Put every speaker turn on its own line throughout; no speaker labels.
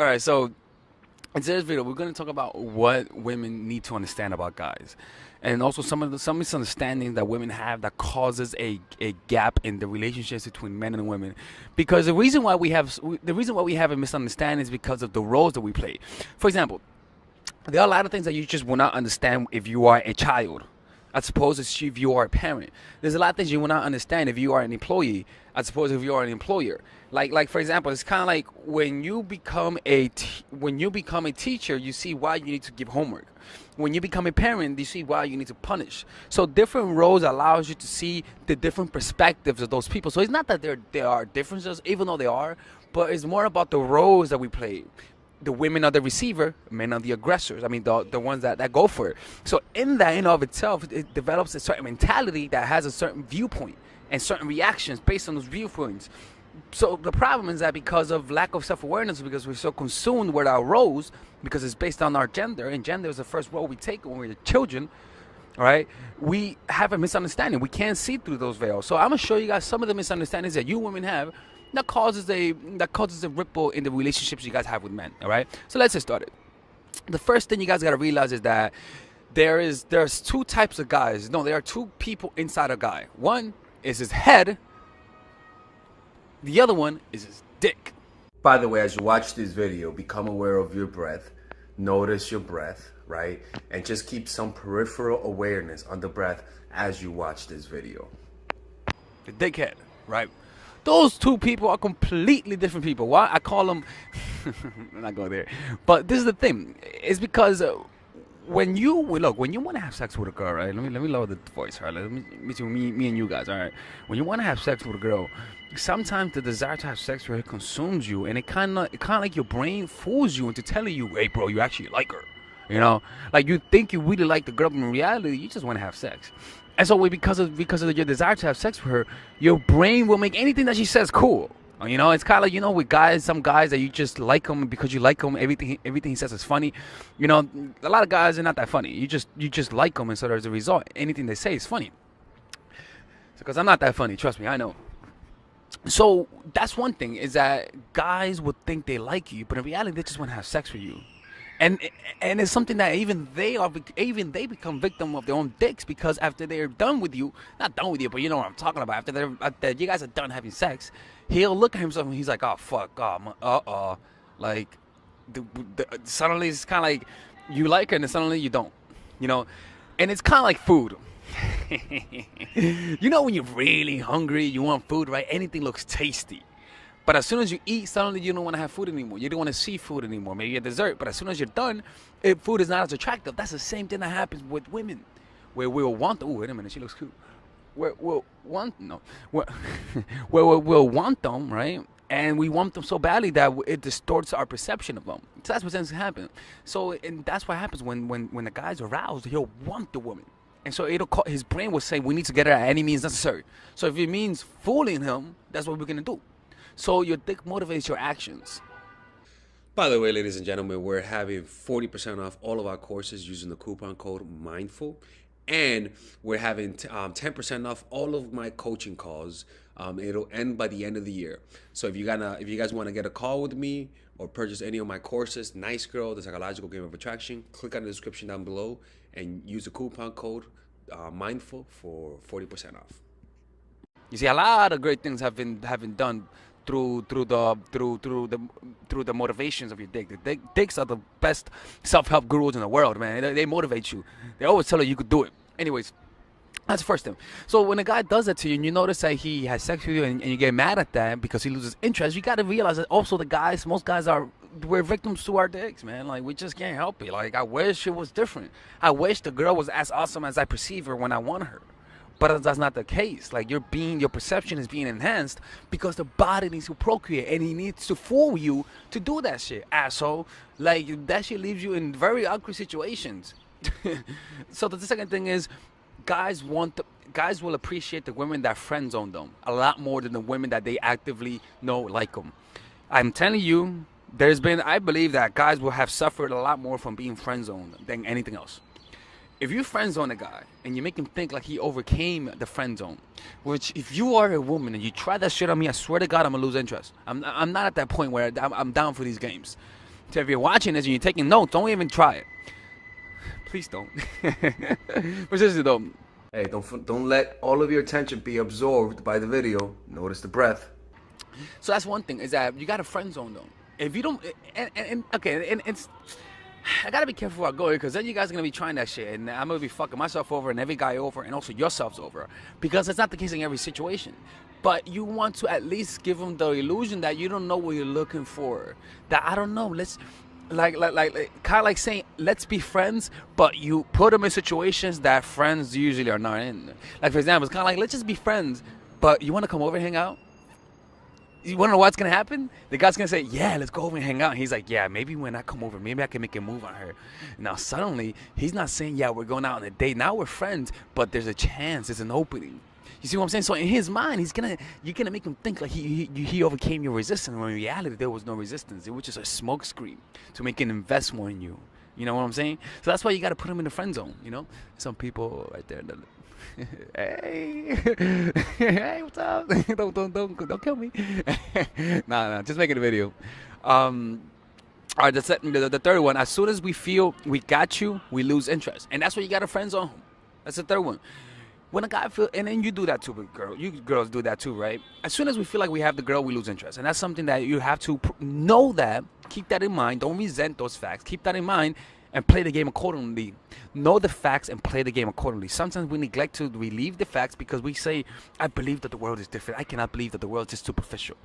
All right, so in today's video, we're going to talk about what women need to understand about guys, and also some misunderstandings that women have that causes a gap in the relationships between men and women. Because the reason why we have a misunderstanding is because of the roles that we play. For example, there are a lot of things that you just will not understand if you are a child, as opposed to if you are a parent. There's a lot of things you will not understand if you are an employee, as opposed to if you are an employer. Like for example, it's kind of like when you become when you become a teacher, you see why you need to give homework. When you become a parent, you see why you need to punish. So different roles allows you to see the different perspectives of those people. So it's not that there are differences, even though they are, but it's more about the roles that we play. The women are the receiver, men are the aggressors. I mean, the ones that go for it. So in that, in and of itself, it develops a certain mentality that has a certain viewpoint and certain reactions based on those viewpoints. So the problem is that because of lack of self-awareness, because we're so consumed with our roles, because it's based on our gender, and gender is the first role we take when we're children, all right, we have a misunderstanding. We can't see through those veils. So I'm gonna show you guys some of the misunderstandings that you women have that causes a ripple in the relationships you guys have with men. All right, so let's get started. The first thing you guys gotta realize is that there's two types of guys. No, there are two people inside a guy. One is his head. The other one is his dick.
By the way, as you watch this video, become aware of your breath. Notice your breath, right? And just keep some peripheral awareness on the breath as you watch this video.
The dickhead, right? Those two people are completely different people. Why I call them I'm not going there. But this is the thing. It's because when you want to have sex with a girl, right? Let me lower the voice, right? Let me me and you guys, all right? When you want to have sex with a girl, sometimes the desire to have sex with her consumes you, and it kind of like your brain fools you into telling you, hey, bro, you actually like her. You know, like you think you really like the girl, but in reality, you just want to have sex. And so, because of your desire to have sex with her, your brain will make anything that she says cool. You know, it's kind of like, you know, with guys, some guys that you just like them because you like them. Everything he says is funny. You know, a lot of guys are not that funny. You just like them, and so as a result, anything they say is funny. Because I'm not that funny, trust me, I know. So that's one thing, is that guys would think they like you, but in reality, they just want to have sex with you. And it's something that even they become victim of their own dicks, because after they're done with you, not done with you, but you know what I'm talking about. After you guys are done having sex, he'll look at himself and he's like, oh fuck, like suddenly it's kind of like you like her and then suddenly you don't, you know, and it's kind of like food. You know, when you're really hungry, you want food, right? Anything looks tasty. But as soon as you eat, suddenly you don't want to have food anymore. You don't want to see food anymore. Maybe a dessert. But as soon as you're done, food is not as attractive. That's the same thing that happens with women. Where we'll want... Oh, wait a minute. She looks cute. We'll want... No. We'll want them, right? And we want them so badly that it distorts our perception of them. So that's what tends to happen. So, and that's what happens when the guy's aroused. He'll want the woman. And so his brain will say, we need to get her at any means necessary. So if it means fooling him, that's what we're going to do. So your dick motivates your actions.
By the way, ladies and gentlemen, we're having 40% off all of our courses using the coupon code MINDFUL. And we're having 10% off all of my coaching calls. It'll end by the end of the year. So if you guys want to get a call with me or purchase any of my courses, Nice Girl, The Psychological Game of Attraction, click on the description down below and use the coupon code MINDFUL for 40% off.
You see, a lot of great things have been done through the motivations of your dick. The dicks are the best self-help gurus in the world, man. They motivate you. They always tell you could do it. Anyways, that's the first thing. So when a guy does that to you and you notice that he has sex with you and you get mad at that because he loses interest, you got to realize that also most guys we're victims to our dicks, man. Like, we just can't help it. Like, I wish it was different. I wish the girl was as awesome as I perceive her when I want her. But that's not the case. Like, your perception is being enhanced because the body needs to procreate, and he needs to fool you to do that shit, asshole. Like, that shit leaves you in very awkward situations. So the second thing is, guys will appreciate the women that friend zone them a lot more than the women that they actively know like them. I'm telling you, I believe that guys will have suffered a lot more from being friend zoned than anything else. If you friend zone a guy and you make him think like he overcame the friend zone, which if you are a woman and you try that shit on me, I swear to God, I'm gonna lose interest. I'm not at that point where I'm down for these games. So if you're watching this and you're taking notes, don't even try it. Please don't. But seriously though,
Hey, don't let all of your attention be absorbed by the video. Notice the breath.
so that's one thing, is that you got a friend zone though. If you don't, and okay, and it's, I gotta be careful where I go, because then you guys are gonna be trying that shit, and I'm gonna be fucking myself over and every guy over, and also yourselves over, because it's not the case in every situation. But you want to at least give them the illusion that you don't know what you're looking for. That I don't know. Let's like kind of like saying let's be friends, but you put them in situations that friends usually are not in. Like for example, it's kind of like let's just be friends, but you want to come over and hang out. You want to know what's gonna happen? The guy's gonna say, "Yeah, let's go over and hang out." And he's like, "Yeah, maybe when I come over, maybe I can make a move on her." Now suddenly, he's not saying, "Yeah, we're going out on a date." Now we're friends, but there's a chance, there's an opening. You see what I'm saying? So in his mind, you're gonna make him think like he overcame your resistance. When in reality, there was no resistance. It was just a smoke screen to make an invest more in you. You know what I'm saying? So that's why you gotta put him in the friend zone. You know, some people right there. Hey, hey, what's up? Don't kill me. Nah, just making a video. All right, the third one. As soon as we feel we got you, we lose interest, and that's why you got a friend zone. That's the third one. When a guy feel, and then you do that too, but girl, you girls do that too, right? As soon as we feel like we have the girl, we lose interest, and that's something that you have to know that. Keep that in mind. Don't resent those facts. Keep that in mind, and play the game accordingly. Know the facts and play the game accordingly. Sometimes we neglect to relieve the facts because we say, "I believe that the world is different. I cannot believe that the world is just superficial,"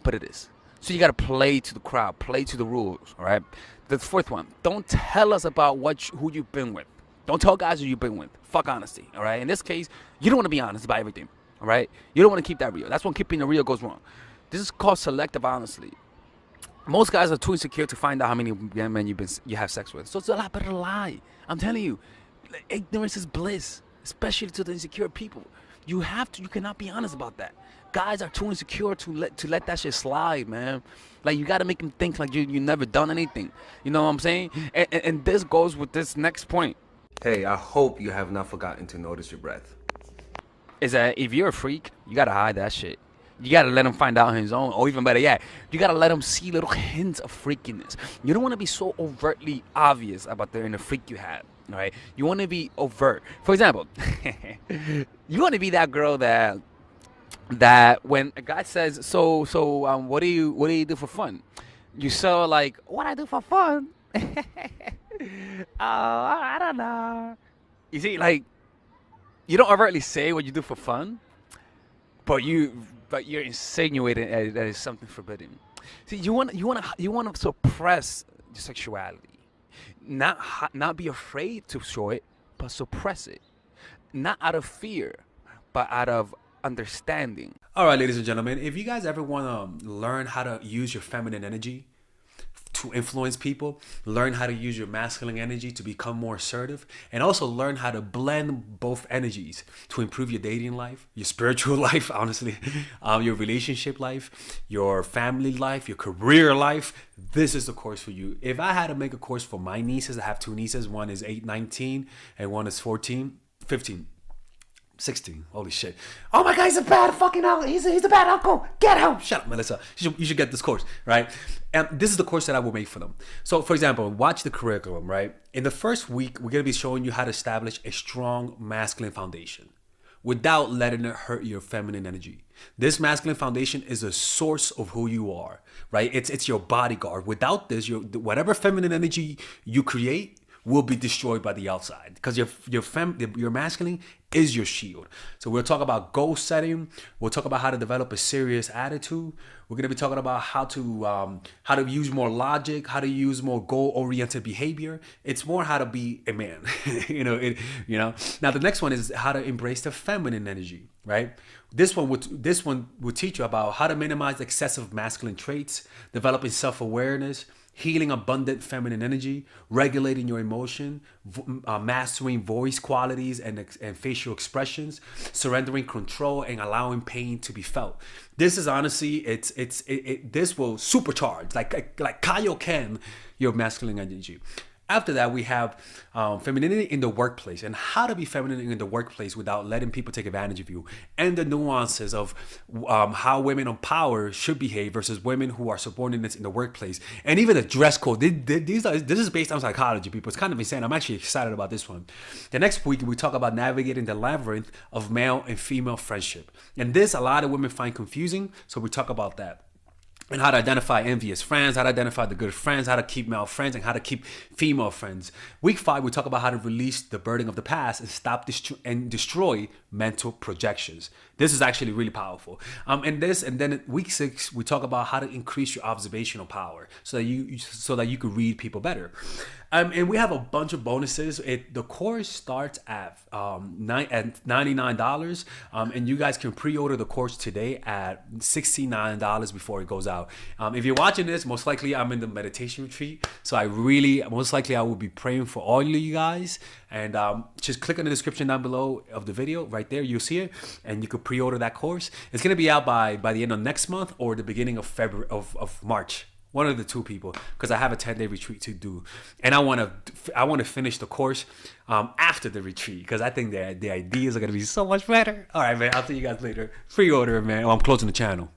but it is. So you gotta play to the crowd, play to the rules. All right. The fourth one: don't tell us about who you've been with. Don't tell guys who you've been with. Fuck honesty, all right? In this case, you don't want to be honest about everything, all right? You don't want to keep that real. That's when keeping it real goes wrong. This is called selective honesty. Most guys are too insecure to find out how many men you have sex with. So it's a lot better to lie. I'm telling you, ignorance is bliss, especially to the insecure people. You cannot be honest about that. Guys are too insecure to let that shit slide, man. Like you gotta make them think like you never done anything. You know what I'm saying? And this goes with this next point.
Hey, I hope you have not forgotten to notice your breath.
Is that if you're a freak, you gotta hide that shit. You gotta let him find out on his own, or even better, you gotta let him see little hints of freakiness. You don't want to be so overtly obvious about the inner freak you have. All right, you want to be overt. For example, you want to be that girl that when a guy says, what do you do for fun? You so like, what I do for fun? I don't know. You see, like, you don't overtly say what you do for fun, but you're insinuating that it's something forbidden. See, you want to suppress your sexuality, not be afraid to show it, but suppress it, not out of fear, but out of understanding.
All right, ladies and gentlemen, if you guys ever want to learn how to use your feminine energy to influence people, learn how to use your masculine energy to become more assertive, and also learn how to blend both energies to improve your dating life, your spiritual life, honestly, your relationship life, your family life, your career life, this is the course for you. If I had to make a course for my nieces, I have two nieces, one is 19 and one is 15. 16. Holy shit. Oh my God, he's a bad fucking uncle. He's a bad uncle. Get him. Shut up, Melissa. You should get this course, right? And this is the course that I will make for them. So, for example, watch the curriculum, right? In the first week, we're going to be showing you how to establish a strong masculine foundation without letting it hurt your feminine energy. This masculine foundation is a source of who you are, right? It's your bodyguard. Without this, whatever feminine energy you create will be destroyed by the outside, because your masculine is your shield. So we'll talk about goal setting. We'll talk about how to develop a serious attitude. We're going to be talking about how to use more logic, how to use more goal-oriented behavior. It's more how to be a man. Now the next one is how to embrace the feminine energy, right? This one will teach you about how to minimize excessive masculine traits, developing self-awareness, healing abundant feminine energy, regulating your emotion, mastering voice qualities and facial expressions, surrendering control, and allowing pain to be felt. This is honestly, this will supercharge, like Kaioken, your masculine energy.
After that, we have femininity in the workplace and how to be feminine in the workplace without letting people take advantage of you, and the nuances of how women on power should behave versus women who are subordinates in the workplace, and even the dress code. This is based on psychology, people. It's kind of insane. I'm actually excited about this one. The next week, we talk about navigating the labyrinth of male and female friendship. And this, a lot of women find confusing, so we talk about that. And how to identify envious friends, how to identify the good friends, how to keep male friends, and how to keep female friends. Week 5, we talk about how to release the burden of the past and stop and destroy mental projections. This is actually really powerful. And then week 6, we talk about how to increase your observational power so that you can read people better. And we have a bunch of bonuses. The course starts at $99, and you guys can pre-order the course today at $69 before it goes out. If you're watching this, most likely I'm in the meditation retreat, so most likely I will be praying for all of you guys. And just click on the description down below of the video. Right there, you'll see it, and you can pre-order that course. It's gonna be out by the end of next month or the beginning of February of March. One of the two, people, because I have a 10-day retreat to do, and I want to finish the course after the retreat, because I think the ideas are gonna be so much better. All right, man. I'll see you guys later. Pre-order, man. Oh, I'm closing the channel.